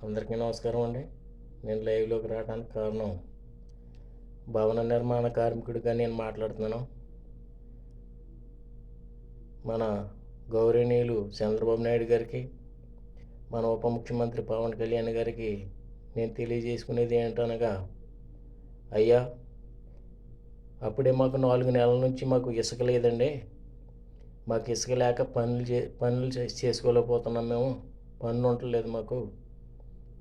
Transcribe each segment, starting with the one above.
అందరికీ నమస్కారం అండి. నేను లైవ్లోకి రావడానికి కారణం భవన నిర్మాణ కార్మికుడిగా నేను మాట్లాడుతున్నాను. మన గౌరవనీయులు చంద్రబాబు నాయుడు గారికి, మన ఉప ముఖ్యమంత్రి పవన్ కళ్యాణ్ గారికి నేను తెలియజేసుకునేది ఏంటనగా, అయ్యా, అప్పుడే మాకు 4 నెలల నుంచి మాకు ఇసుక లేదండి. మాకు ఇసుక లేక పనులు చేసుకోలేకపోతున్నాం. మేము పనులు ఉండలేదు.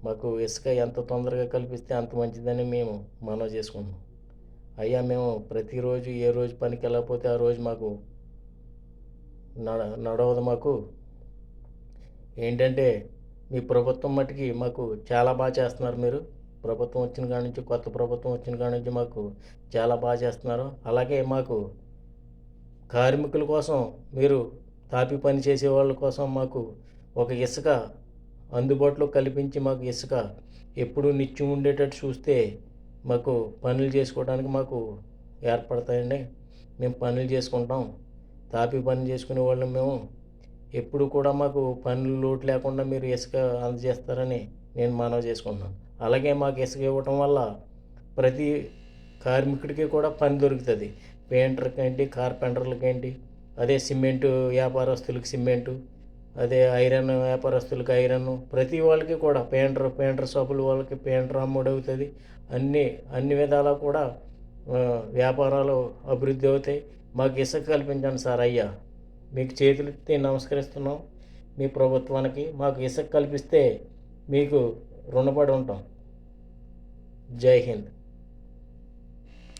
మాకు ఇసుక ఎంత తొందరగా కల్పిస్తే అంత మంచిదని మేము మనవి చేసుకుంటున్నాం. అయ్యా, మేము ప్రతిరోజు ఏ రోజు పనికి వెళ్ళకపోతే ఆ రోజు మాకు నడవదు. మాకు ఏంటంటే మీ ప్రభుత్వం మట్టుకి మాకు చాలా బాగా చేస్తున్నారు. మీరు ప్రభుత్వం వచ్చిన కాడ నుంచి, కొత్త ప్రభుత్వం వచ్చిన కాడ నుంచి మాకు చాలా బాగా చేస్తున్నారు. అలాగే మాకు కార్మికుల కోసం, మీరు తాపి పని చేసే వాళ్ళ కోసం మాకు ఒక ఇసుక అందుబాటులో కల్పించి, మాకు ఇసుక ఎప్పుడు నిత్యం ఉండేటట్టు చూస్తే మాకు పనులు చేసుకోవడానికి మాకు ఏర్పడతాయండి. మేము పనులు చేసుకుంటాం. తాపి పని చేసుకునే వాళ్ళం మేము. ఎప్పుడు కూడా మాకు పనులు లోటు లేకుండా మీరు ఇసుక అందజేస్తారని నేను మనవి చేసుకుంటున్నాను. అలాగే మాకు ఇసుక ఇవ్వటం వల్ల ప్రతి కార్మికుడికి కూడా పని దొరుకుతుంది. పెయింటర్కి ఏంటి, కార్పెంటర్లకి ఏంటి, అదే సిమెంటు వ్యాపారస్తులకి సిమెంటు, అదే ఐరన్ వ్యాపారస్తులకి ఐరన్, ప్రతి వాళ్ళకి కూడా పెయింటర్ షాపుల వాళ్ళకి పెయింటర్ అమ్ముడవుతుంది. అన్ని విధాలా కూడా వ్యాపారాలు అభివృద్ధి అవుతాయి. మాకు ఇసుక కల్పించండి సార్. అయ్యా, మీకు చేతులెత్తి నమస్కరిస్తున్నాం. మీ ప్రభుత్వానికి మాకు ఇసుక కల్పిస్తే మీకు రుణపడి ఉంటాం. జై హింద్.